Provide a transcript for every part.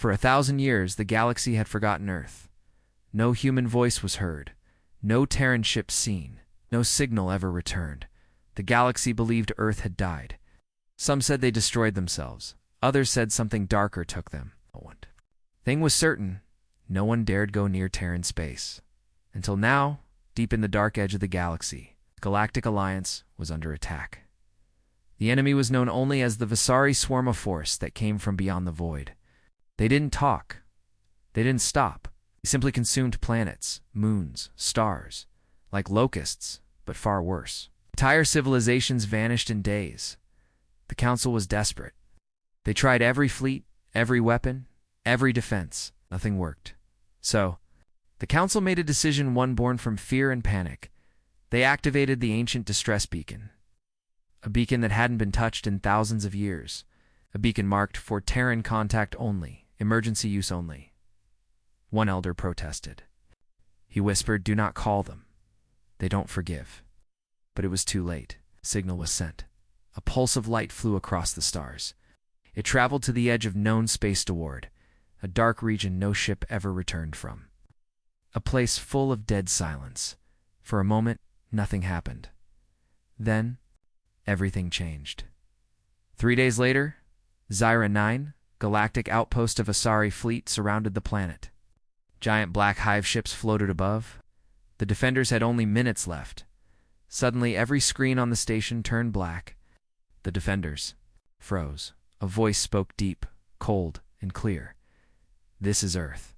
For 1,000 years, the galaxy had forgotten Earth. No human voice was heard, no Terran ship seen, no signal ever returned. The galaxy believed Earth had died. Some said they destroyed themselves. Others said something darker took them. Thing was certain, no one dared go near Terran space. Until now, deep in the dark edge of the galaxy, the Galactic Alliance was under attack. The enemy was known only as the Visari swarm of force that came from beyond the void. They didn't talk. They didn't stop. They simply consumed planets, moons, stars, like locusts, but far worse. Entire civilizations vanished in days. The Council was desperate. They tried every fleet, every weapon, every defense. Nothing worked. So, the Council made a decision, one born from fear and panic. They activated the ancient distress beacon. A beacon that hadn't been touched in thousands of years. A beacon marked for Terran contact only, emergency use only. One elder protested. He whispered, "Do not call them. They don't forgive." But it was too late. A signal was sent. A pulse of light flew across the stars. It traveled to the edge of known space toward, a dark region no ship ever returned from. A place full of dead silence. For a moment, nothing happened. Then, everything changed. 3 days later, Zyra 9, galactic outpost of Asari fleet, surrounded the planet. Giant black hive ships floated above. The defenders had only minutes left. Suddenly, every screen on the station turned black. The defenders froze. A voice spoke deep, cold, and clear. "This is Earth.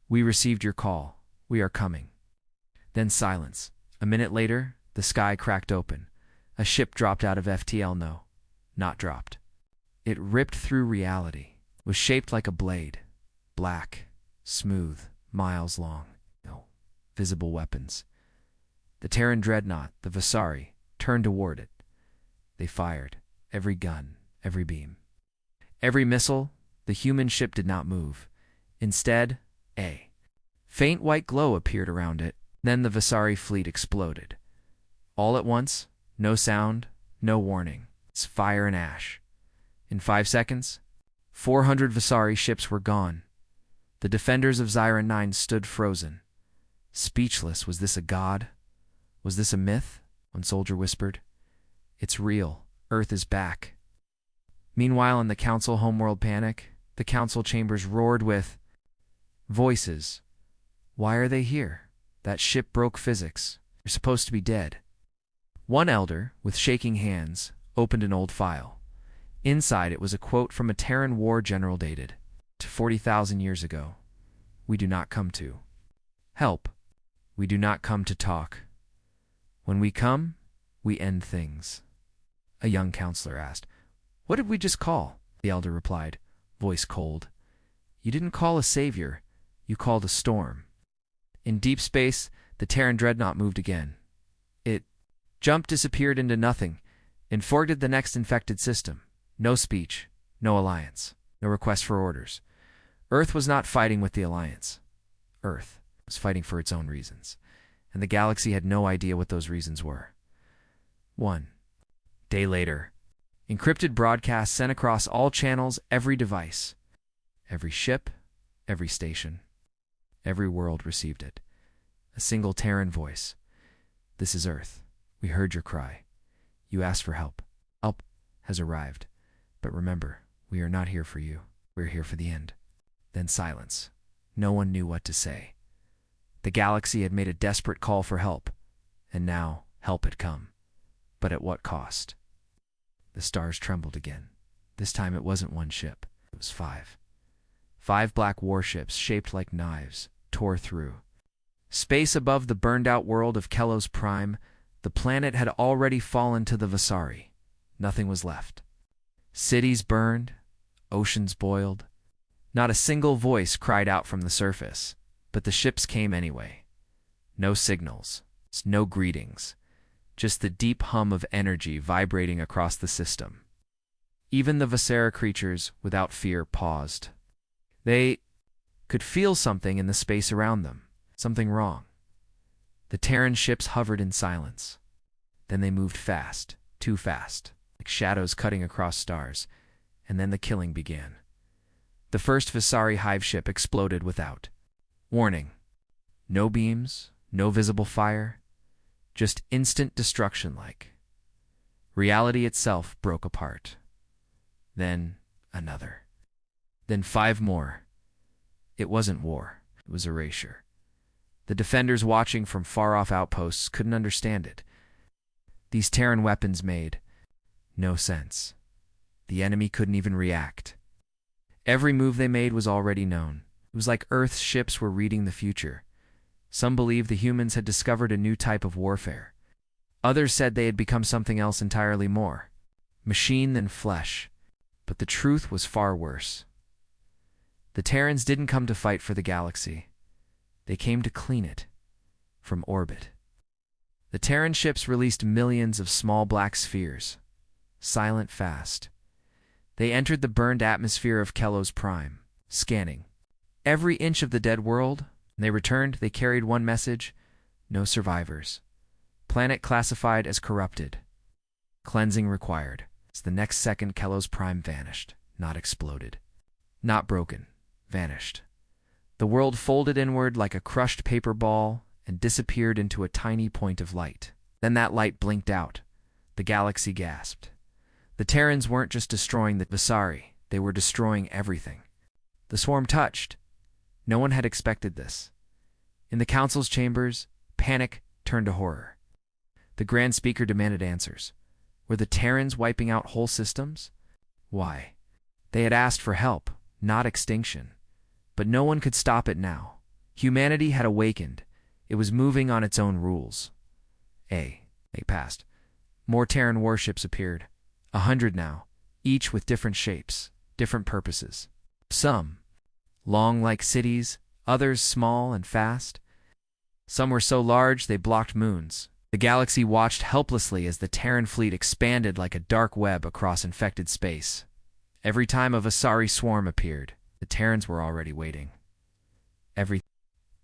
We received your call. We are coming." Then silence. A minute later, the sky cracked open. A ship dropped out of FTL. No, not dropped. It ripped through reality. It was shaped like a blade. Black, smooth, miles long. No visible weapons. The Terran dreadnought, the Visari, turned toward it. They fired. Every gun, every beam. Every missile. The human ship did not move. Instead, a faint white glow appeared around it. Then the Visari fleet exploded. All at once, no sound, no warning. It's fire and ash. In 5 seconds, 400 Visari ships were gone. The defenders of Zyra 9 stood frozen. Speechless. Was this a god? Was this a myth? One soldier whispered. "It's real. Earth is back." Meanwhile, in the Council homeworld panic, the Council chambers roared with voices. "Why are they here? That ship broke physics. You're supposed to be dead." One elder, with shaking hands, opened an old file. Inside it was a quote from a Terran war general dated to 40,000 years ago. "We do not come to help. We do not come to talk. When we come, we end things." A young counselor asked, "What did we just call?" The elder replied, voice cold. "You didn't call a savior. You called a storm." In deep space, the Terran dreadnought moved again. It jumped, disappeared into nothing, and forwarded the next infected system. No speech, no alliance, no request for orders. Earth was not fighting with the alliance. Earth was fighting for its own reasons, and the galaxy had no idea what those reasons were. 1 day later, encrypted broadcasts sent across all channels, every device, every ship, every station, every world received it. A single Terran voice. "This is Earth. We heard your cry. You asked for help. Help has arrived. But remember, we are not here for you. We're here for the end." Then silence. No one knew what to say. The galaxy had made a desperate call for help, and now help had come. But at what cost? The stars trembled again. This time it wasn't one ship. It was 5. 5 black warships, shaped like knives, tore through. Space above the burned-out world of Kelos Prime, the planet had already fallen to the Visari. Nothing was left. Cities burned, oceans boiled. Not a single voice cried out from the surface, but the ships came anyway. No signals, no greetings, just the deep hum of energy vibrating across the system. Even the Visera creatures, without fear, paused. They could feel something in the space around them, something wrong. The Terran ships hovered in silence. Then they moved fast, too fast, like shadows cutting across stars, and then the killing began. The first Visari hive ship exploded without warning. No beams, no visible fire, just instant destruction like. Reality itself broke apart. Then another. Then 5 more. It wasn't war, it was erasure. The defenders watching from far-off outposts couldn't understand it. These Terran weapons made no sense. The enemy couldn't even react. Every move they made was already known. It was like Earth's ships were reading the future. Some believed the humans had discovered a new type of warfare. Others said they had become something else entirely more. Machine than flesh. But the truth was far worse. The Terrans didn't come to fight for the galaxy. They came to clean it. From orbit. The Terran ships released millions of small black spheres. Silent fast. They entered the burned atmosphere of Kelos Prime, scanning every inch of the dead world. When they returned, they carried one message: no survivors. Planet classified as corrupted. Cleansing required. As the next second, Kelos Prime vanished, not exploded. Not broken, vanished. The world folded inward like a crushed paper ball and disappeared into a tiny point of light. Then that light blinked out. The galaxy gasped. The Terrans weren't just destroying the Visari, they were destroying everything. The swarm touched. No one had expected this. In the council's chambers, panic turned to horror. The Grand Speaker demanded answers. Were the Terrans wiping out whole systems? Why? They had asked for help, not extinction. But no one could stop it now. Humanity had awakened. It was moving on its own rules. They passed. More Terran warships appeared. 100 now, each with different shapes, different purposes. Some long like cities, others small and fast. Some were so large they blocked moons. The galaxy watched helplessly as the Terran fleet expanded like a dark web across infected space. Every time a Visari swarm appeared, the Terrans were already waiting. Every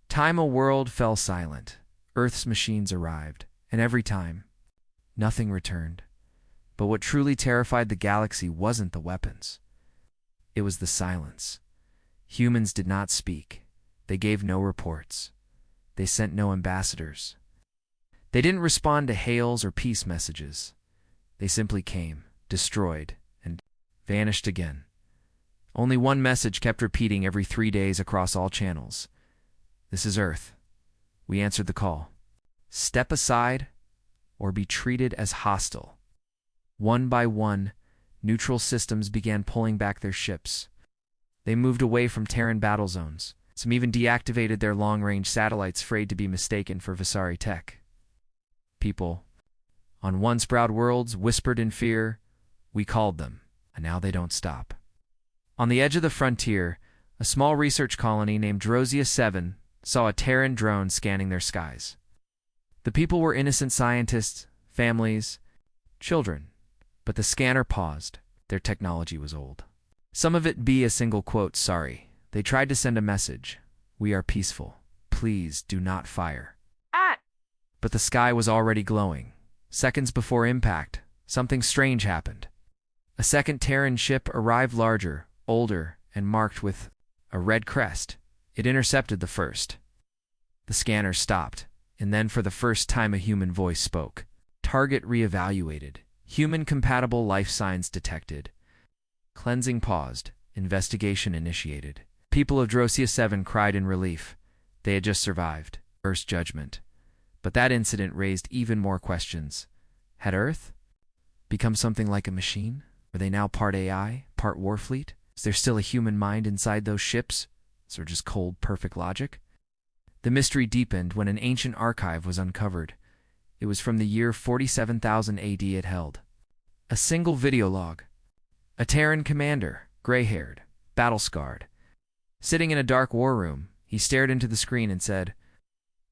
time a world fell silent, Earth's machines arrived, and every time, nothing returned. But what truly terrified the galaxy wasn't the weapons. It was the silence. Humans did not speak. They gave no reports. They sent no ambassadors. They didn't respond to hails or peace messages. They simply came, destroyed, and vanished again. Only one message kept repeating every 3 days across all channels. This is Earth. We answered the call. Step aside or be treated as hostile. One by one, neutral systems began pulling back their ships. They moved away from Terran battle zones. Some even deactivated their long-range satellites, afraid to be mistaken for Visari tech. People on once-proud worlds whispered in fear. We called them, and now they don't stop. On the edge of the frontier, a small research colony named Drozia 7 saw a Terran drone scanning their skies. The people were innocent scientists, families, children. But the scanner paused. Their technology was old. Some of it be a single quote, sorry. They tried to send a message. We are peaceful. Please do not fire. But the sky was already glowing. Seconds before impact, something strange happened. A second Terran ship arrived, larger, older, and marked with a red crest. It intercepted the first. The scanner stopped, and then for the first time a human voice spoke. Target reevaluated. Human-compatible life signs detected. Cleansing paused. Investigation initiated. People of Drozia 7 cried in relief. They had just survived Earth's judgment. But that incident raised even more questions. Had Earth become something like a machine? Were they now part AI, part Warfleet? Is there still a human mind inside those ships? Or just cold, perfect logic? The mystery deepened when an ancient archive was uncovered. It was from the year 47,000 AD. It held a single video log. A Terran commander, gray-haired, battle-scarred. Sitting in a dark war room, he stared into the screen and said,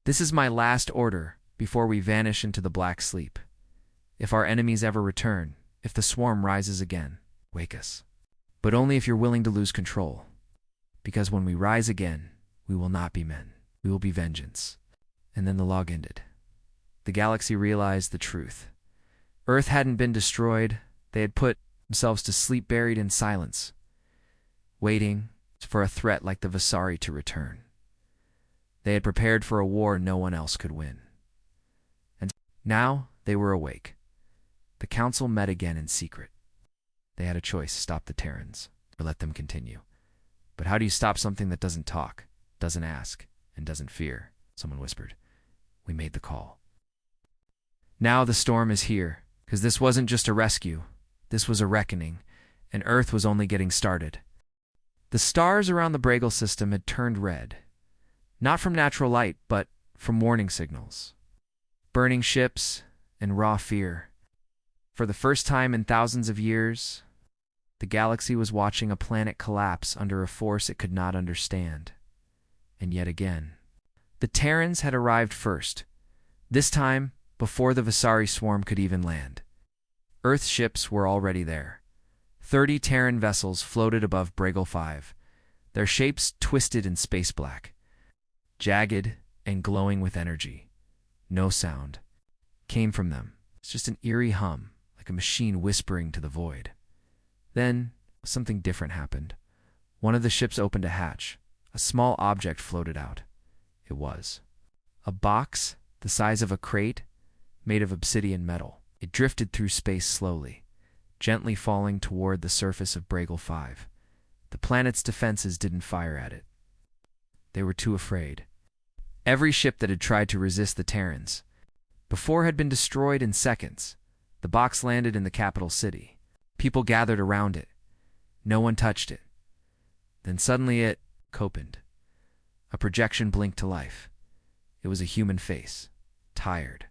"This is my last order before we vanish into the black sleep. If our enemies ever return, if the swarm rises again, wake us. But only if you're willing to lose control. Because when we rise again, we will not be men. We will be vengeance." And then the log ended. The galaxy realized the truth. Earth hadn't been destroyed. They had put themselves to sleep, buried in silence. Waiting, for a threat like the Visari to return. They had prepared for a war no one else could win. And now they were awake. The council met again in secret. They had a choice: stop the Terrans, or let them continue. But how do you stop something that doesn't talk, doesn't ask, and doesn't fear? Someone whispered. We made the call. Now the storm is here, because this wasn't just a rescue. This was a reckoning, and Earth was only getting started. The stars around the Bragle system had turned red, not from natural light, but from warning signals. Burning ships and raw fear. For the first time in thousands of years, the galaxy was watching a planet collapse under a force it could not understand. And yet again, the Terrans had arrived first, this time before the Visari swarm could even land. Earth ships were already there. 30 Terran vessels floated above Bragle 5, their shapes twisted in space black, jagged and glowing with energy. No sound came from them. It's just an eerie hum, like a machine whispering to the void. Then, something different happened. One of the ships opened a hatch. A small object floated out. It was a box the size of a crate, made of obsidian metal. It drifted through space slowly, gently falling toward the surface of Bragle 5. The planet's defenses didn't fire at it. They were too afraid. Every ship that had tried to resist the Terrans before had been destroyed in seconds. The box landed in the capital city. People gathered around it. No one touched it. Then suddenly it opened. A projection blinked to life. It was a human face, tired,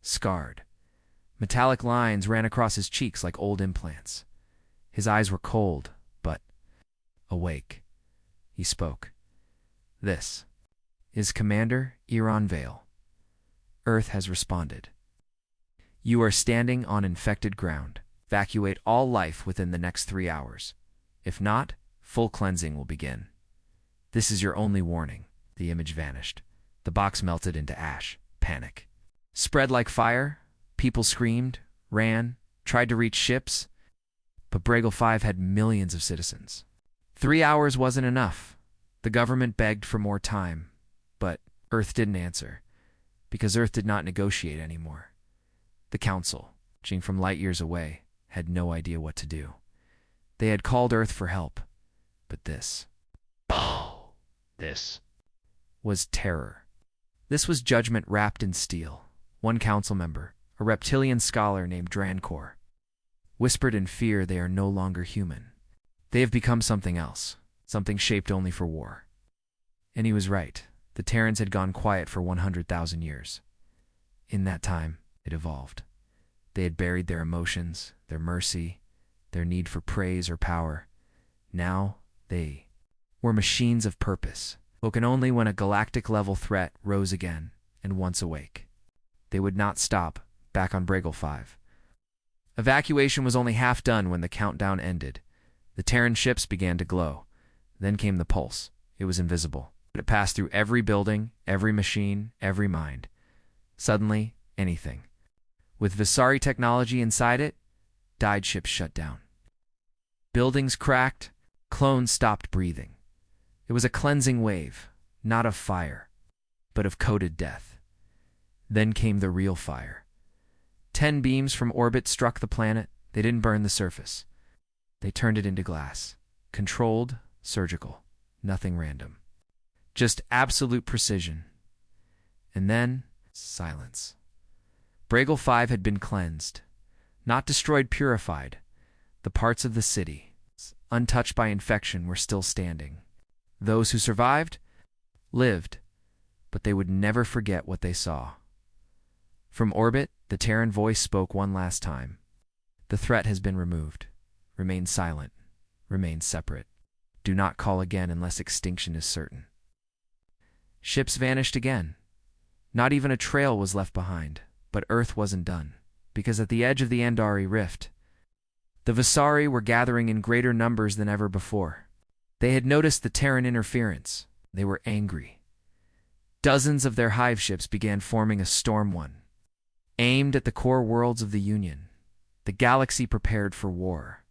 scarred. Metallic lines ran across his cheeks like old implants. His eyes were cold, but awake. He spoke. This is Commander Iran Vale. Earth has responded. You are standing on infected ground. Evacuate all life within the next 3 hours. If not, full cleansing will begin. This is your only warning. The image vanished. The box melted into ash. Panic spread like fire. People screamed, ran, tried to reach ships. But Bragle 5 had millions of citizens. 3 hours wasn't enough. The government begged for more time, but Earth didn't answer, because Earth did not negotiate anymore. The Council, watching from light years away, had no idea what to do. They had called Earth for help, but this was terror. This was judgment wrapped in steel. One council member, a reptilian scholar named Drancor, whispered in fear they are no longer human. They have become something else, something shaped only for war. And he was right. The Terrans had gone quiet for 100,000 years. In that time, it evolved. They had buried their emotions, their mercy, their need for praise or power. Now, they were machines of purpose, spoken only when a galactic-level threat rose again, and once awake. They would not stop, back on Bragle 5. Evacuation was only half done when the countdown ended. The Terran ships began to glow. Then came the pulse. It was invisible. It passed through every building, every machine, every mind. Suddenly, anything with Visari technology inside it, died. Ships shut down. Buildings cracked. Clones stopped breathing. It was a cleansing wave, not of fire, but of coded death. Then came the real fire. 10 beams from orbit struck the planet. They didn't burn the surface. They turned it into glass. Controlled, surgical, nothing random. Just absolute precision. And then, silence. Bragle 5 had been cleansed. Not destroyed, purified. The parts of the city, untouched by infection, were still standing. Those who survived lived, but they would never forget what they saw. From orbit, the Terran voice spoke one last time. The threat has been removed. Remain silent. Remain separate. Do not call again unless extinction is certain. Ships vanished again. Not even a trail was left behind, but Earth wasn't done, because at the edge of the Andari Rift, the Visari were gathering in greater numbers than ever before. They had noticed the Terran interference. They were angry. Dozens of their hive ships began forming a storm one, aimed at the core worlds of the Union. The galaxy prepared for war,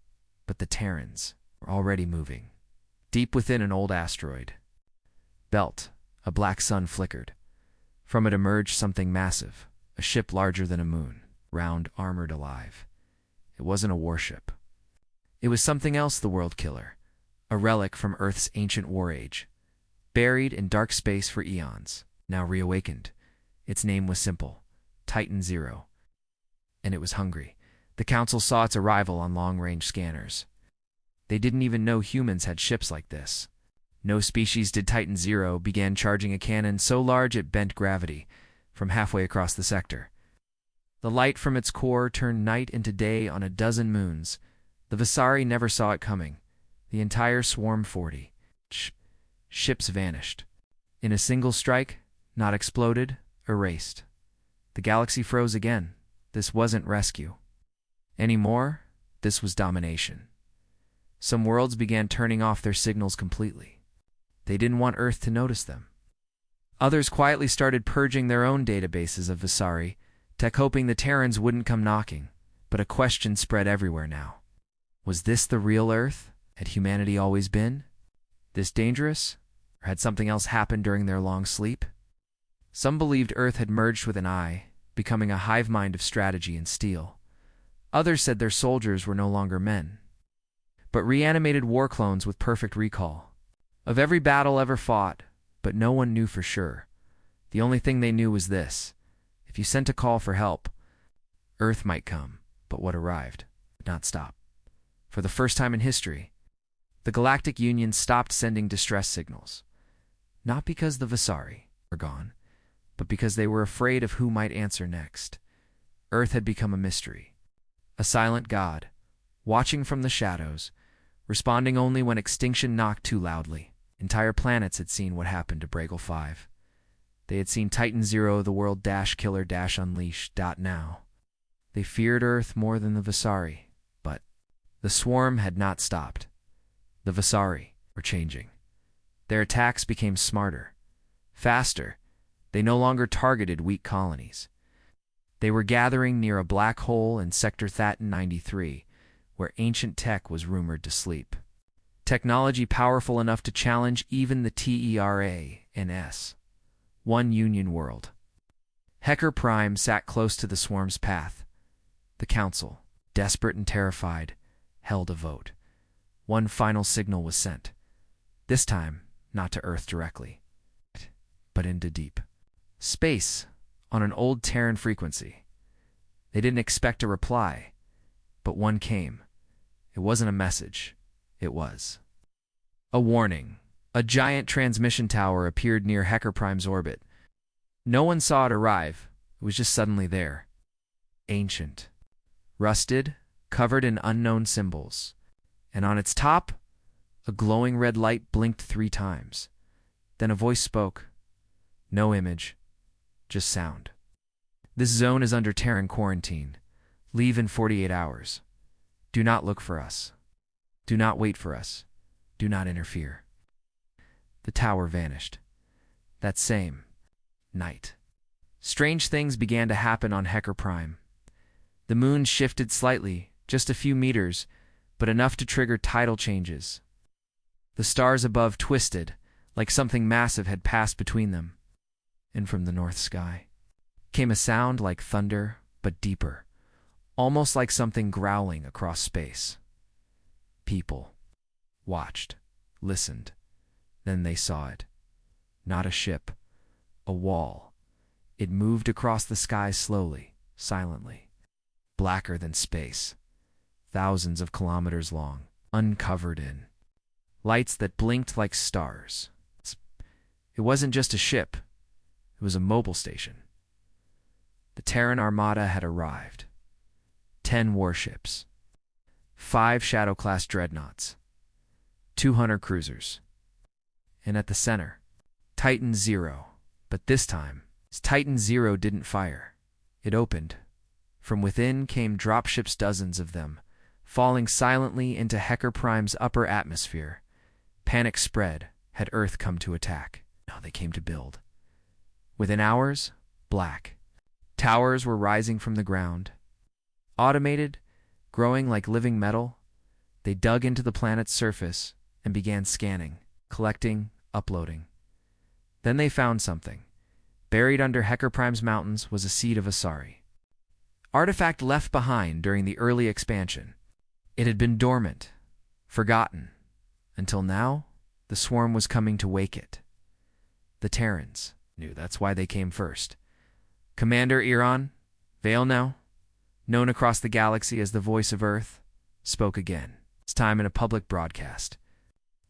but the Terrans were already moving. Deep within an old asteroid belt, a black sun flickered. From it emerged something massive, a ship larger than a moon, round, armored, alive. It wasn't a warship. It was something else, the World Killer, a relic from Earth's ancient war age, buried in dark space for eons, now reawakened. Its name was simple, Titan Zero, and it was hungry. The Council saw its arrival on long-range scanners. They didn't even know humans had ships like this. No species did. Titan Zero began charging a cannon so large it bent gravity from halfway across the sector. The light from its core turned night into day on a dozen moons. The Visari never saw it coming. The entire swarm, 40 ships, vanished. In a single strike, not exploded, erased. The galaxy froze again. This wasn't rescue anymore. This was domination. Some worlds began turning off their signals completely. They didn't want Earth to notice them. Others quietly started purging their own databases of Visari, tech hoping the Terrans wouldn't come knocking. But a question spread everywhere now. Was this the real Earth? Had humanity always been this dangerous? Or had something else happened during their long sleep? Some believed Earth had merged with an eye, becoming a hive mind of strategy and steel. Others said their soldiers were no longer men, but reanimated war clones with perfect recall of every battle ever fought. But no one knew for sure. The only thing they knew was this: if you sent a call for help, Earth might come, but what arrived would not stop. For the first time in history, the Galactic Union stopped sending distress signals. Not because the Visari were gone, but because they were afraid of who might answer next. Earth had become a mystery, a silent god, watching from the shadows, responding only when extinction knocked too loudly. Entire planets had seen what happened to Bragle 5. They had seen Titan Zero, the world killer unleash. Now, they feared Earth more than the Visari. But the swarm had not stopped. The Visari were changing. Their attacks became smarter, faster. They no longer targeted weak colonies. They were gathering near a black hole in Sector Thatton 93, where ancient tech was rumored to sleep. Technology powerful enough to challenge even the TERA-NS. One Union world. Hecker Prime sat close to the swarm's path. The Council, desperate and terrified, held a vote. One final signal was sent. This time, not to Earth directly, but into deep space, on an old Terran frequency. They didn't expect a reply, but one came. It wasn't a message. It was a warning. A giant transmission tower appeared near Hecker Prime's orbit. No one saw it arrive. It was just suddenly there. Ancient, rusted, covered in unknown symbols. And on its top, a glowing red light blinked 3 times. Then a voice spoke. No image, just sound. This zone is under Terran quarantine. Leave in 48 hours. Do not look for us. Do not wait for us. Do not interfere. The tower vanished. That same night, strange things began to happen on Hecker Prime. The moon shifted slightly, just a few meters, but enough to trigger tidal changes. The stars above twisted, like something massive had passed between them. And from the north sky came a sound like thunder, but deeper, almost like something growling across space. People watched, listened. Then they saw it. Not a ship, a wall. It moved across the sky slowly, silently, blacker than space, thousands of kilometers long, uncovered in lights that blinked like stars. It wasn't just a ship. It was a mobile station. The Terran Armada had arrived. 10 warships, 5 Shadow-class dreadnoughts, 2 hunter cruisers, and at the center, Titan Zero. But this time, Titan Zero didn't fire. It opened. From within came dropships, dozens of them, falling silently into Hecker Prime's upper atmosphere. Panic spread. Had Earth come to attack? No, they came to build. Within hours, black. Towers were rising from the ground. Automated, growing like living metal, they dug into the planet's surface, and began scanning, collecting, uploading. Then they found something. Buried under Hecker Prime's mountains was a seed of Asari. Artifact left behind during the early expansion. It had been dormant, forgotten, until now the swarm was coming to wake it. The Terrans knew that's why they came first. Commander Iran, Vale now, known across the galaxy as the Voice of Earth, spoke again, this time in a public broadcast.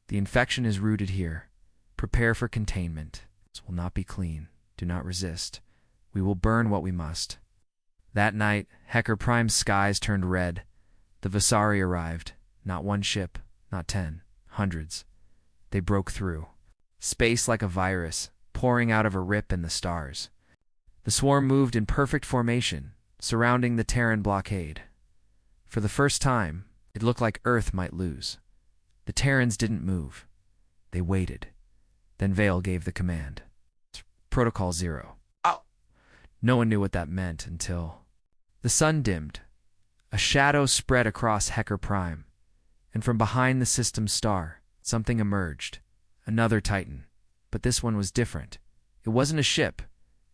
The infection is rooted here. Prepare for containment. This will not be clean. Do not resist. We will burn what we must. That night, Hecker Prime's skies turned red. The Visari arrived. Not one ship, not 10, hundreds. They broke through. Space like a virus, pouring out of a rip in the stars. The swarm moved in perfect formation, surrounding the Terran blockade. For the first time, it looked like Earth might lose. The Terrans didn't move. They waited. Then Vale gave the command. Protocol 0. Oh! No one knew what that meant until... The sun dimmed. A shadow spread across Hecker Prime, and from behind the system's star, something emerged. Another Titan. But this one was different. It wasn't a ship.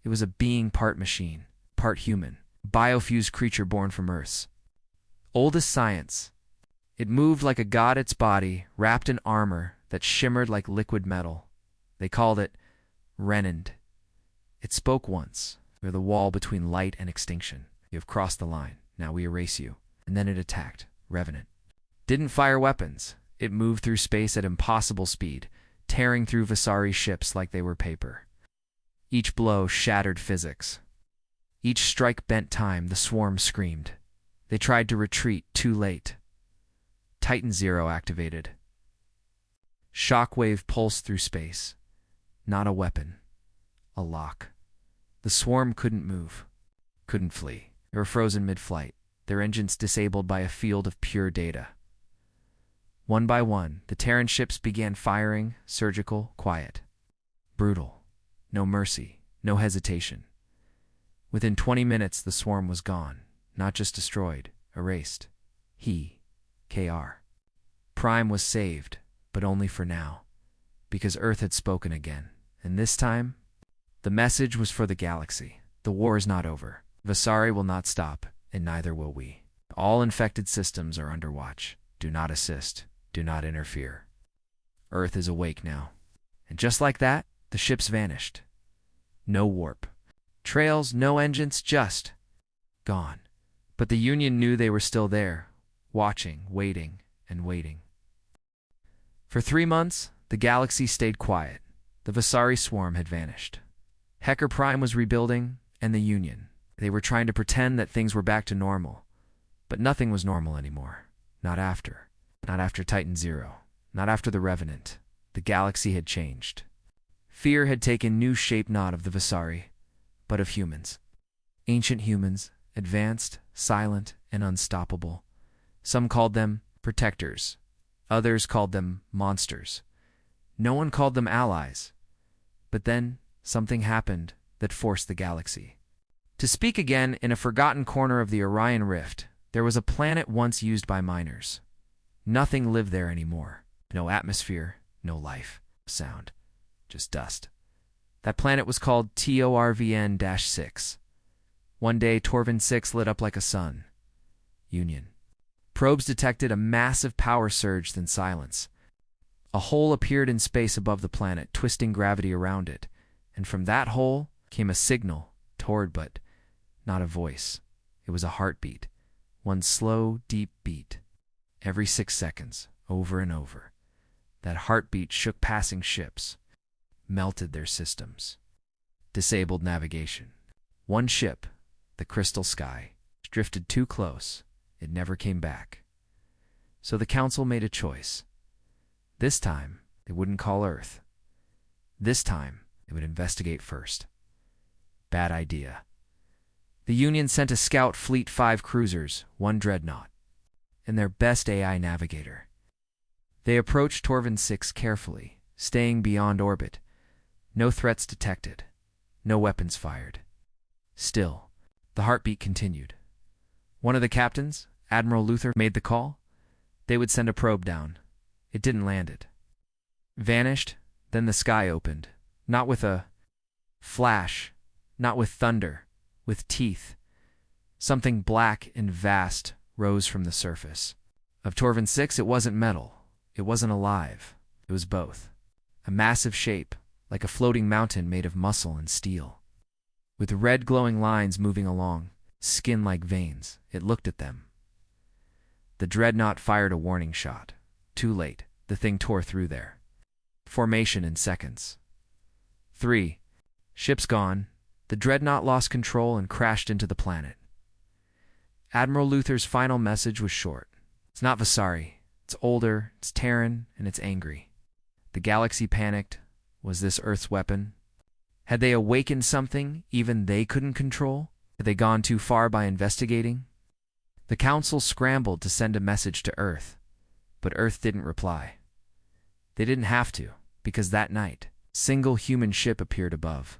It was a being part machine, part human, biofused creature born from Earth's oldest science. It moved like a god, its body wrapped in armor that shimmered like liquid metal. They called it Renand. It spoke once. You're the wall between light and extinction. You have crossed the line. Now we erase you. And then it attacked. Revenant. Didn't fire weapons. It moved through space at impossible speed, tearing through Visari ships like they were paper. Each blow shattered physics. Each strike bent time. The swarm screamed. They tried to retreat, too late. Titan 0 activated. Shockwave pulsed through space. Not a weapon. A lock. The swarm couldn't move. Couldn't flee. They were frozen mid-flight, their engines disabled by a field of pure data. One by one, the Terran ships began firing, surgical, quiet. Brutal. No mercy, no hesitation. Within 20 minutes, the swarm was gone. Not just destroyed, erased. He, KR. Prime was saved, but only for now. Because Earth had spoken again. And this time, the message was for the galaxy. The war is not over. Visari will not stop, and neither will we. All infected systems are under watch. Do not assist. Do not interfere. Earth is awake now. And just like that, the ships vanished. No warp. Trails, no engines, just gone. But the Union knew they were still there, watching, waiting, and waiting. For 3 months, the galaxy stayed quiet. The Visari swarm had vanished. Hecker Prime was rebuilding, and the Union. They were trying to pretend that things were back to normal. But nothing was normal anymore. Not after. Not after Titan 0. Not after the Revenant. The galaxy had changed. Fear had taken new shape, not of the Visari, but of humans. Ancient humans, advanced, silent, and unstoppable. Some called them protectors. Others called them monsters. No one called them allies. But then something happened that forced the galaxy to speak again. In a forgotten corner of the Orion Rift, there was a planet once used by miners. Nothing lived there anymore. No atmosphere, no life, sound, just dust. That planet was called TORVN-6. One day, Torvin 6 lit up like a sun. Union. Probes detected a massive power surge, then silence. A hole appeared in space above the planet, twisting gravity around it. And from that hole came a signal toward, but not a voice. It was a heartbeat. One slow, deep beat. Every 6 seconds, over and over. That heartbeat shook passing ships, melted their systems, disabled navigation. One ship, the Crystal Sky, drifted too close. It never came back. So the Council made a choice. This time, they wouldn't call Earth. This time, they would investigate first. Bad idea. The Union sent a scout fleet, 5 cruisers, 1 dreadnought, and their best AI navigator. They approached Torvin 6 carefully, staying beyond orbit. No threats detected. No weapons fired. Still, the heartbeat continued. One of the captains, Admiral Luther, made the call. They would send a probe down. It didn't land it. Vanished, then the sky opened, not with a flash, not with thunder, with teeth. Something black and vast rose from the surface. Of Torvin 6, it wasn't metal. It wasn't alive. It was both. A massive shape, like a floating mountain made of muscle and steel. With red glowing lines moving along, skin like veins, it looked at them. The dreadnought fired a warning shot. Too late, the thing tore through there. Formation in seconds. 3. Ship's gone. The dreadnought lost control and crashed into the planet. Admiral Luther's final message was short. It's not Visari. It's older, it's Terran, and it's angry. The galaxy panicked. Was this Earth's weapon? Had they awakened something even they couldn't control? Had they gone too far by investigating? The Council scrambled to send a message to Earth, but Earth didn't reply. They didn't have to, because that night, a single human ship appeared above.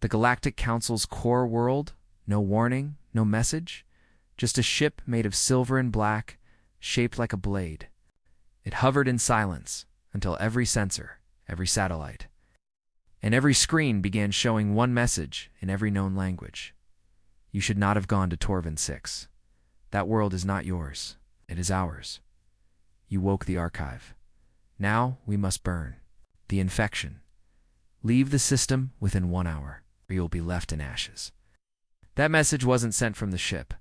The Galactic Council's core world, no warning, no message, just a ship made of silver and black, shaped like a blade. It hovered in silence until every sensor, every satellite, and every screen began showing one message in every known language. You should not have gone to Torvin 6. That world is not yours. It is ours. You woke the archive. Now we must burn. The infection. Leave the system within 1 hour, or you'll be left in ashes. That message wasn't sent from the ship.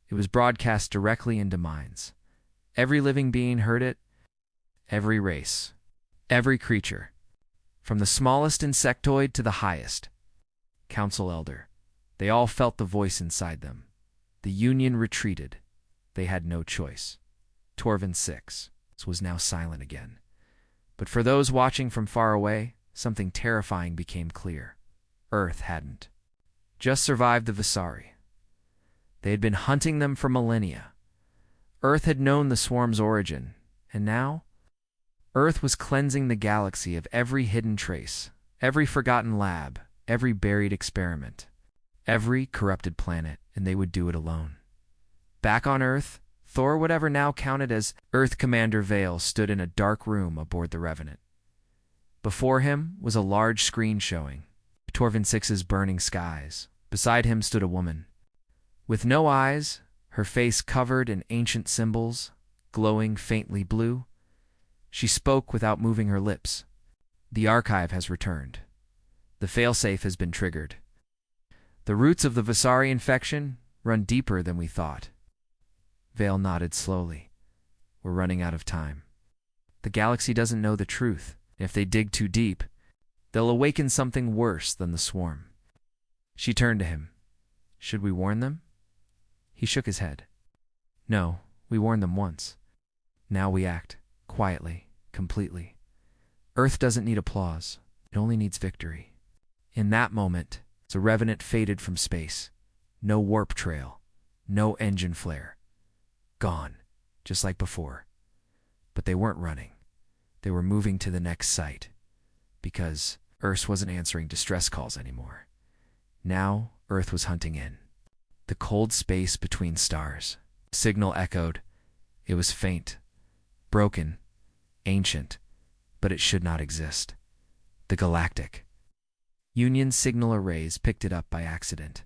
It was broadcast directly into minds. Every living being heard it. Every race. Every creature. From the smallest insectoid to the highest. Council Elder. They all felt the voice inside them. The Union retreated. They had no choice. Torvin 6 was now silent again. But for those watching from far away, something terrifying became clear. Earth hadn't just survived the Visari. They had been hunting them for millennia. Earth had known the swarm's origin, and now Earth was cleansing the galaxy of every hidden trace, every forgotten lab, every buried experiment, every corrupted planet, and they would do it alone. Back on Earth, Thor, whatever now counted as Earth Commander Vale, stood in a dark room aboard the Revenant. Before him was a large screen showing Torvin 6's burning skies. Beside him stood a woman. With no eyes, her face covered in ancient symbols, glowing faintly blue. She spoke without moving her lips. The archive has returned. The failsafe has been triggered. The roots of the Visari infection run deeper than we thought. Vale nodded slowly. We're running out of time. The galaxy doesn't know the truth. If they dig too deep, they'll awaken something worse than the swarm. She turned to him. Should we warn them? He shook his head. No, we warned them once. Now we act, quietly, completely. Earth doesn't need applause. It only needs victory. In that moment, the Revenant faded from space. No warp trail. No engine flare. Gone, just like before. But they weren't running. They were moving to the next site. Because Earth wasn't answering distress calls anymore. Now, Earth was hunting in. The cold space between stars. Signal echoed. It was faint, broken, ancient, but it should not exist. The galactic. Union signal arrays picked it up by accident.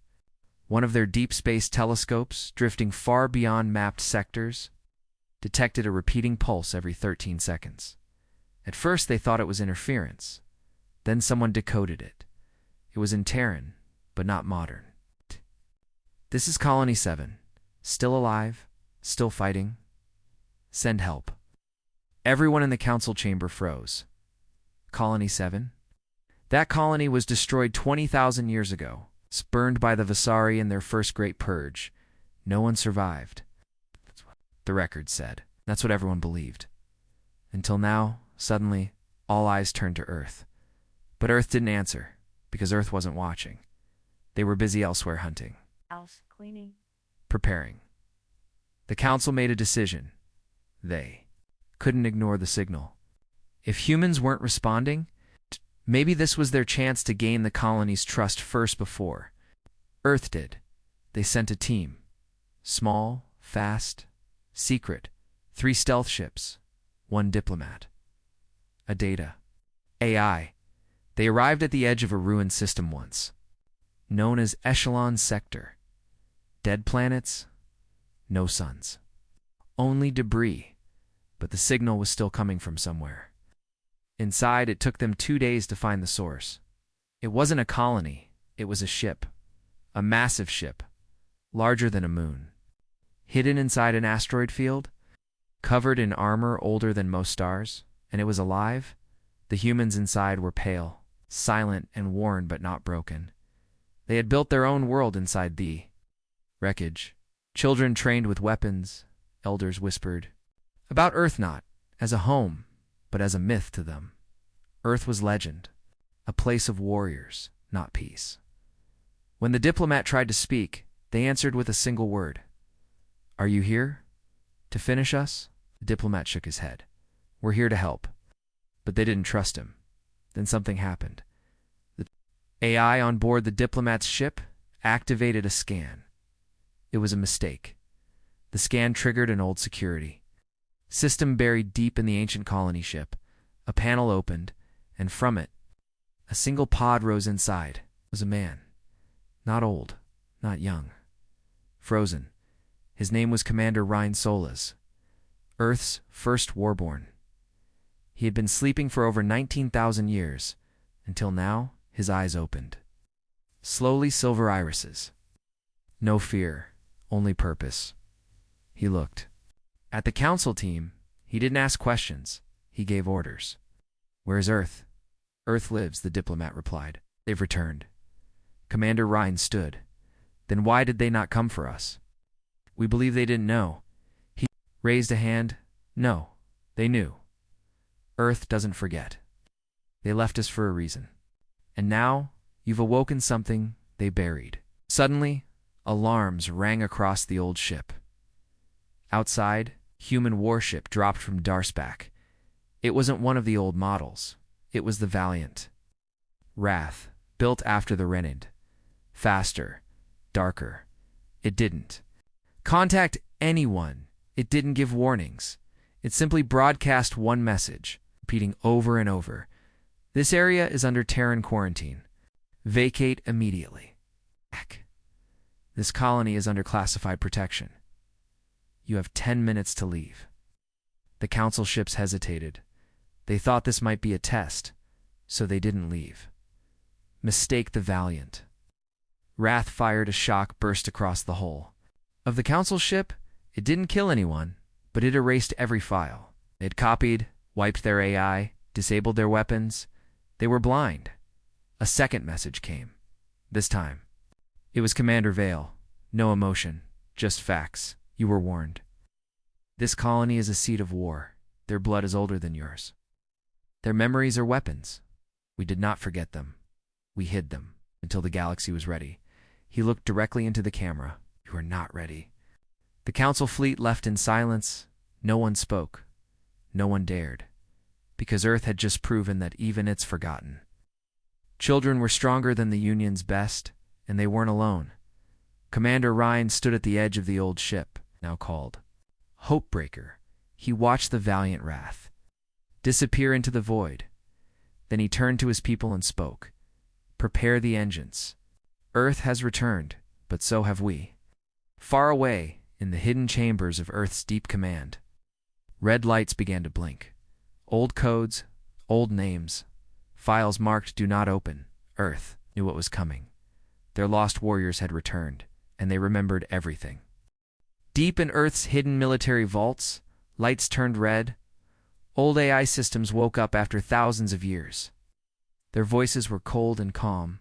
One of their deep space telescopes, drifting far beyond mapped sectors, detected a repeating pulse every 13 seconds. At first they thought it was interference. Then someone decoded it. It was in Terran, but not modern. This is Colony 7. Still alive, still fighting. Send help. Everyone in the council chamber froze. Colony 7? That colony was destroyed 20,000 years ago, spurned by the Visari in their first great purge. No one survived. That's what the record said. That's what everyone believed. Until now, suddenly, all eyes turned to Earth. But Earth didn't answer, because Earth wasn't watching. They were busy elsewhere hunting. House cleaning. Preparing. The council made a decision. They couldn't ignore the signal. If humans weren't responding, maybe this was their chance to gain the colony's trust first before Earth did. They sent a team. Small, fast, secret. 3 stealth ships. 1 diplomat. a data. AI. They arrived at the edge of a ruined system once, known as Echelon Sector. Dead planets, no suns. Only debris, but the signal was still coming from somewhere. Inside, it took them 2 days to find the source. It wasn't a colony, it was a ship. A massive ship, larger than a moon. Hidden inside an asteroid field, covered in armor older than most stars, and it was alive. The humans inside were pale, silent and worn but not broken. They had built their own world inside the wreckage. Children trained with weapons, elders whispered about Earth, not as a home, but as a myth to them. Earth was legend, a place of warriors, not peace. When the diplomat tried to speak, they answered with a single word. "Are you here? To finish us?" The diplomat shook his head. "We're here to help." But they didn't trust him. Then something happened. The AI on board the diplomat's ship activated a scan. It was a mistake. The scan triggered an old security system buried deep in the ancient colony ship. A panel opened, and from it, a single pod rose inside. It was a man. Not old, not young. Frozen. His name was Commander Ryan Solas, Earth's first warborn. He had been sleeping for over 19,000 years, until now his eyes opened. Slowly silver irises. No fear, only purpose. He looked. At the council team, he didn't ask questions. He gave orders. "Where's Earth?" "Earth lives," the diplomat replied. "They've returned." Commander Ryan stood. "Then why did they not come for us?" "We believe they didn't know." He raised a hand. "No, they knew. Earth doesn't forget. They left us for a reason. And now, you've awoken something they buried." Suddenly, alarms rang across the old ship. Outside, human warship dropped from Darspach. It wasn't one of the old models. It was the Valiant. Wrath, built after the Renid. Faster, darker. It didn't contact anyone. It didn't give warnings. It simply broadcast one message, repeating over and over. "This area is under Terran quarantine. Vacate immediately. This colony is under classified protection. You have 10 minutes to leave." The council ships hesitated. They thought this might be a test, so they didn't leave. Mistake the Valiant. Wrath fired a shock burst across the hull. Of the council ship, it didn't kill anyone, but it erased every file. It copied, wiped their AI, disabled their weapons. They were blind. A second message came. This time, it was Commander Vale. "No emotion, just facts. You were warned. This colony is a seat of war. Their blood is older than yours. Their memories are weapons. We did not forget them. We hid them until the galaxy was ready." He looked directly into the camera. "You are not ready." The council fleet left in silence. No one spoke. No one dared. Because Earth had just proven that even it's forgotten. Children were stronger than the Union's best, and they weren't alone. Commander Ryan stood at the edge of the old ship, now called Hopebreaker. He watched the Valiant Wrath disappear into the void. Then he turned to his people and spoke. "Prepare the engines. Earth has returned, but so have we." Far away, in the hidden chambers of Earth's deep command, red lights began to blink. Old codes, old names, files marked "Do not open." Earth knew what was coming. Their lost warriors had returned, and they remembered everything. Deep in Earth's hidden military vaults, lights turned red. Old AI systems woke up after thousands of years. Their voices were cold and calm.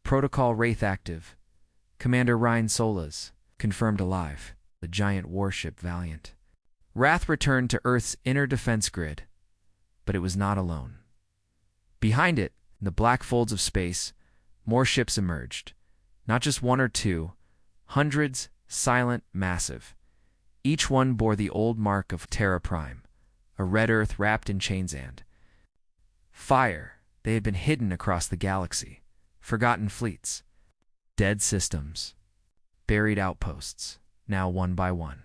Protocol Wraith active. Commander Ryan Solas, confirmed alive. The giant warship Valiant. Wrath returned to Earth's inner defense grid. But it was not alone. Behind it, in the black folds of space, more ships emerged. Not just one or two, hundreds, silent, massive. Each one bore the old mark of Terra Prime, a red Earth wrapped in chainsand. Fire, they had been hidden across the galaxy. Forgotten fleets. Dead systems. Buried outposts, now one by one.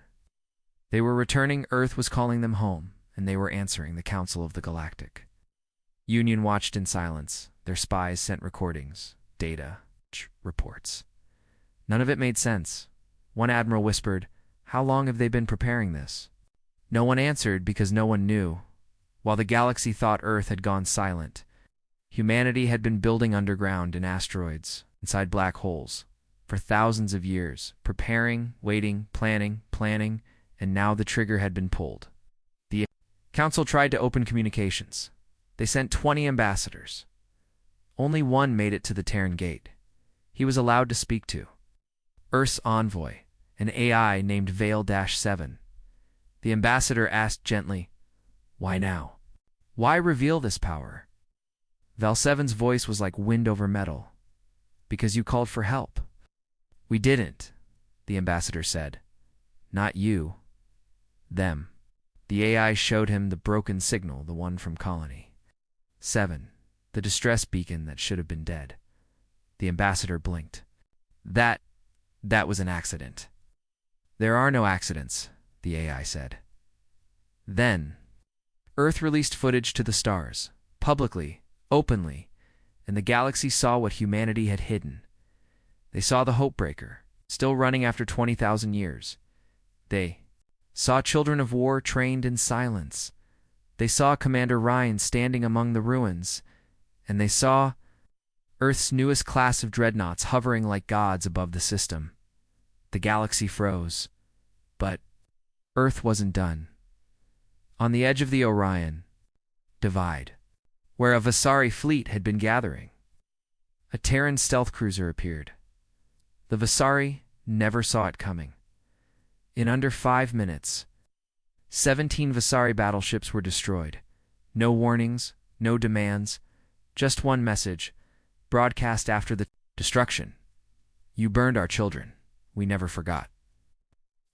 They were returning. Earth was calling them home, and they were answering the Council of the Galactic. Union watched in silence. Their spies sent recordings, data, reports. None of it made sense. One admiral whispered, "How long have they been preparing this?" No one answered because no one knew. While the galaxy thought Earth had gone silent, humanity had been building underground in asteroids, inside black holes, for thousands of years, preparing, waiting, planning, and now the trigger had been pulled. The Council tried to open communications. They sent 20 ambassadors. Only one made it to the Terran Gate. He was allowed to speak to Earth's envoy, an AI named Vale-7. The ambassador asked gently, "Why now? Why reveal this power?" Vale-7's voice was like wind over metal. "Because you called for help." "We didn't," the ambassador said. "Not you. Them." The AI showed him the broken signal, the one from Colony 7, the distress beacon that should have been dead. The ambassador blinked. That was an accident." "There are no accidents," the AI said. Then, Earth released footage to the stars, publicly, openly, and the galaxy saw what humanity had hidden. They saw the Hopebreaker, still running after 20,000 years. They saw children of war trained in silence. They saw Commander Ryan standing among the ruins, and they saw Earth's newest class of dreadnoughts hovering like gods above the system. The galaxy froze, but Earth wasn't done. On the edge of the Orion Divide, where a Vasari fleet had been gathering, a Terran stealth cruiser appeared. The Vasari never saw it coming. In under 5 minutes, 17 Vasari battleships were destroyed. No warnings, no demands, just one message, broadcast after the destruction. "You burned our children. We never forgot.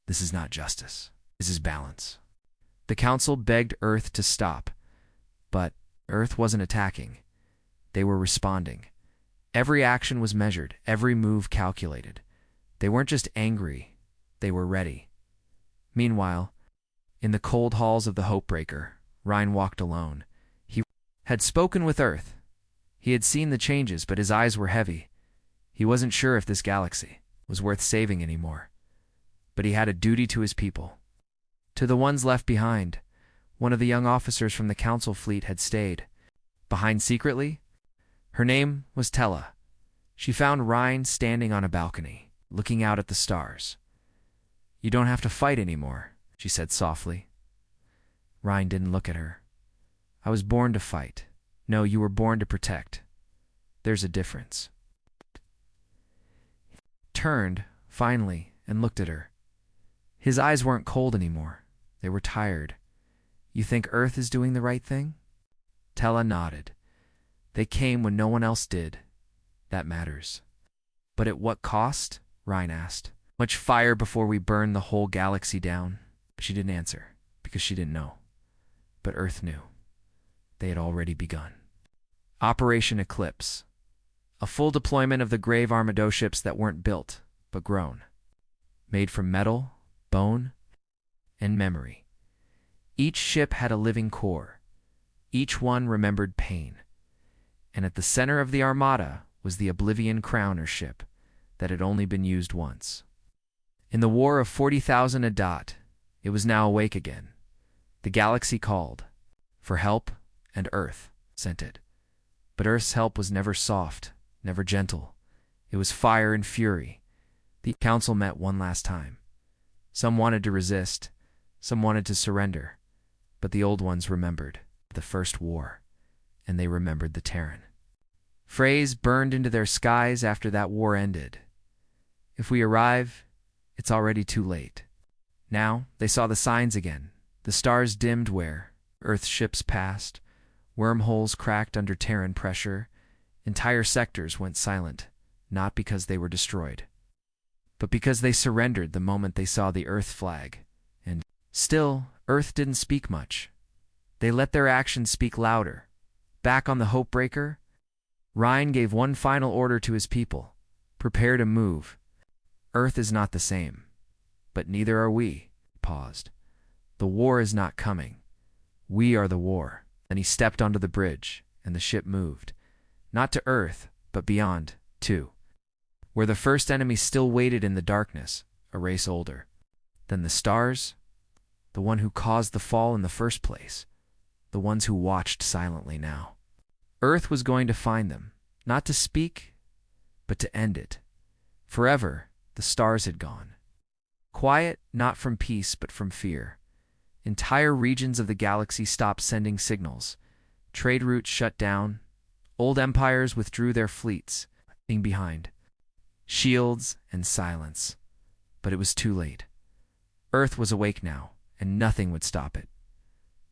This is not justice. This is balance." The Council begged Earth to stop, but Earth wasn't attacking. They were responding. Every action was measured, every move calculated. They weren't just angry, they were ready. Meanwhile, in the cold halls of the Hopebreaker, Ryan walked alone. He had spoken with Earth. He had seen the changes, but his eyes were heavy. He wasn't sure if this galaxy was worth saving anymore. But he had a duty to his people. To the ones left behind, one of the young officers from the Council fleet had stayed. Behind secretly? Her name was Tella. She found Ryan standing on a balcony, looking out at the stars. "You don't have to fight anymore," she said softly. Ryan didn't look at her. "I was born to fight. No, you were born to protect. There's a difference." He turned, finally, and looked at her. His eyes weren't cold anymore. They were tired. "You think Earth is doing the right thing?" Tella nodded. "They came when no one else did. That matters." "But at what cost?" Ryan asked. "Much fire before we burn the whole galaxy down." She didn't answer, because she didn't know. But Earth knew. They had already begun. Operation Eclipse. A full deployment of the Grave Armado ships that weren't built, but grown. Made from metal, bone, and memory. Each ship had a living core. Each one remembered pain. And at the center of the armada was the Oblivion Crowner ship that had only been used once. In the war of 40,000 Adat, it was now awake again. The galaxy called for help, and Earth sent it. But Earth's help was never soft, never gentle. It was fire and fury. The Council met one last time. Some wanted to resist, some wanted to surrender, but the old ones remembered the first war, and they remembered the Terran. Phrase burned into their skies after that war ended. If we arrive, it's already too late. Now they saw the signs again. The stars dimmed where Earth's ships passed. Wormholes cracked under Terran pressure. Entire sectors went silent, not because they were destroyed, but because they surrendered the moment they saw the Earth flag. And still, Earth didn't speak much. They let their actions speak louder. Back on the Hopebreaker, Ryan gave one final order to his people. Prepare to move. Earth is not the same, but neither are we. He paused. The war is not coming. We are the war. Then he stepped onto the bridge, and the ship moved. Not to Earth, but beyond, too. Where the first enemy still waited in the darkness, a race older than the stars, the one who caused the fall in the first place, the ones who watched silently now. Earth was going to find them, not to speak, but to end it. Forever, the stars had gone. Quiet, not from peace, but from fear. Entire regions of the galaxy stopped sending signals. Trade routes shut down. Old empires withdrew their fleets, leaving behind shields and silence. But it was too late. Earth was awake now, and nothing would stop it.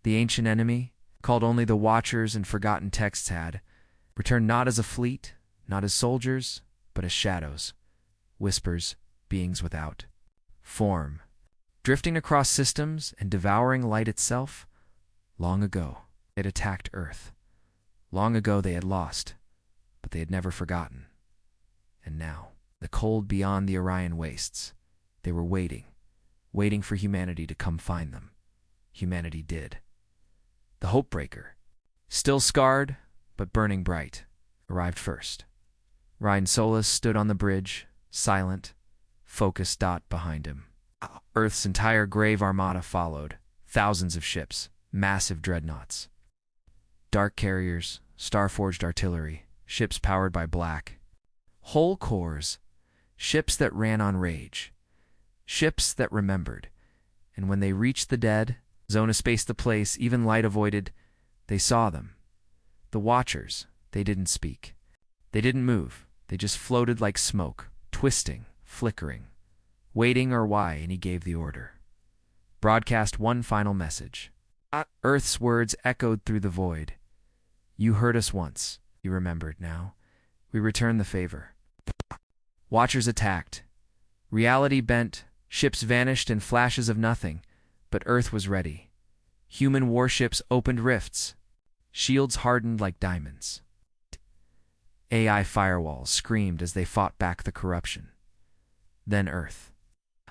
The ancient enemy, called only the Watchers and forgotten texts had, returned not as a fleet, not as soldiers, but as shadows, whispers, beings without form, drifting across systems and devouring light itself. Long ago, it attacked Earth. Long ago they had lost, but they had never forgotten. And now, the cold beyond the Orion wastes, they were waiting for humanity to come find them. Humanity did. The Hopebreaker, still scarred, but burning bright, arrived first. Ryan Solis stood on the bridge, silent, focused dot behind him. Earth's entire grave armada followed, thousands of ships, massive dreadnoughts. Dark carriers, star-forged artillery, ships powered by black. Whole cores, ships that ran on rage. Ships that remembered. And when they reached the dead, Zona spaced the place, even light avoided, they saw them. The Watchers, they didn't speak. They didn't move. They just floated like smoke, twisting, flickering, waiting or why, and he gave the order. Broadcast one final message. Earth's words echoed through the void. You heard us once, you remembered now. We return the favor. Watchers attacked. Reality bent, ships vanished in flashes of nothing, but Earth was ready. Human warships opened rifts. Shields hardened like diamonds. AI firewalls screamed as they fought back the corruption. Then Earth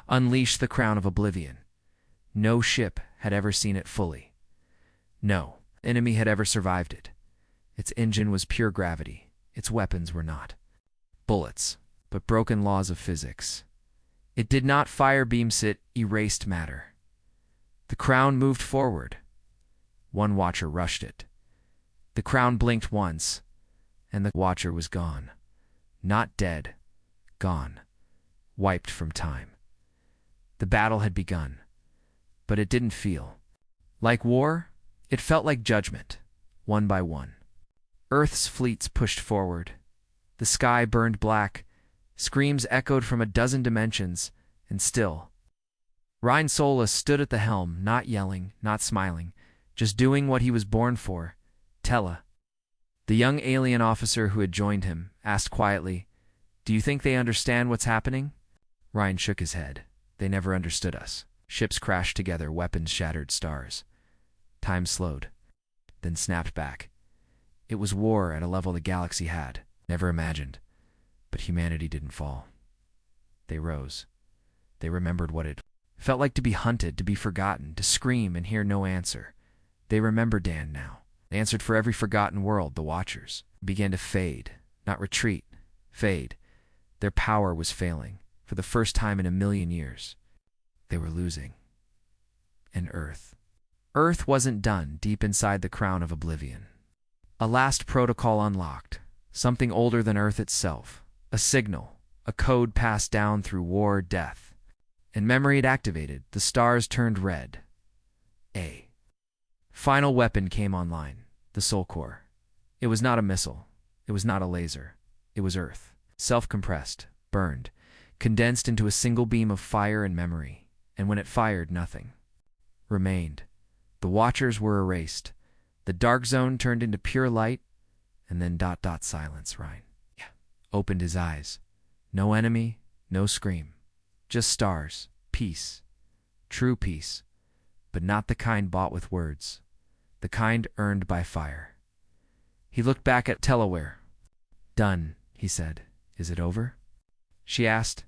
unleashed the crown of oblivion. No ship had ever seen it fully. No enemy had ever survived it. Its engine was pure gravity. Its weapons were not bullets, but broken laws of physics. It did not fire beams, it erased matter. The crown moved forward. One Watcher rushed it. The crown blinked once, and the Watcher was gone. Not dead, gone, wiped from time. The battle had begun, but it didn't feel like war. It felt like judgment, one by one. Earth's fleets pushed forward. The sky burned black. Screams echoed from a dozen dimensions, and still, Ryan Solis stood at the helm, not yelling, not smiling, just doing what he was born for. Tella, the young alien officer who had joined him, asked quietly, "Do you think they understand what's happening?" Ryan shook his head. They never understood us. Ships crashed together, weapons shattered stars. Time slowed, then snapped back. It was war at a level the galaxy had never imagined. But humanity didn't fall. They rose. They remembered what it felt like to be hunted, to be forgotten, to scream and hear no answer. They remembered Dan now. They answered for every forgotten world, the Watchers. Began to fade, not retreat, fade. Their power was failing. For the first time in a million years, they were losing. And Earth. Earth wasn't done deep inside the crown of oblivion. A last protocol unlocked, something older than Earth itself. A signal, a code passed down through war, death. And memory it activated, the stars turned red. A final weapon came online, the Soul Core. It was not a missile. It was not a laser. It was Earth, self-compressed, burned, condensed into a single beam of fire and memory. And when it fired, nothing remained. The Watchers were erased. The dark zone turned into pure light, and then ... silence. Ryan opened his eyes. No enemy, no scream. Just stars, peace, true peace, but not the kind bought with words, the kind earned by fire. He looked back at Telaware. "Done," he said. "Is it over?" She asked.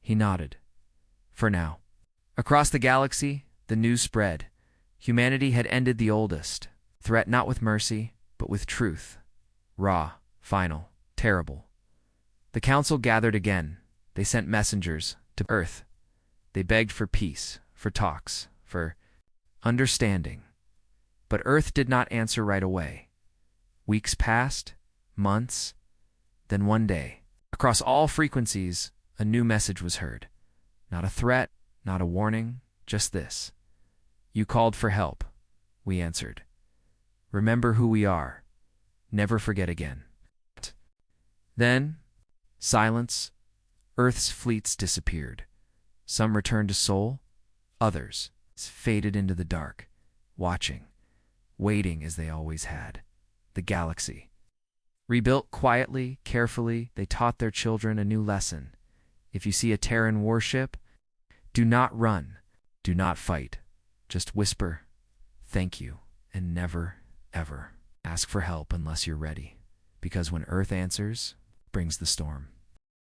He nodded. For now. Across the galaxy, the news spread. Humanity had ended the oldest threat, not with mercy, but with truth. Raw, final, terrible. The council gathered again. They sent messengers to Earth. They begged for peace, for talks, for understanding. But Earth did not answer right away. Weeks passed, months, then one day, across all frequencies, a new message was heard. Not a threat, not a warning, just this. You called for help. We answered. Remember who we are. Never forget again. Then, silence. Earth's fleets disappeared. Some returned to Sol, others faded into the dark, watching, waiting as they always had. The galaxy. Rebuilt quietly, carefully, they taught their children a new lesson. If you see a Terran warship, do not run, do not fight. Just whisper, thank you, and never, ever ask for help unless you're ready. Because when Earth answers, brings the storm.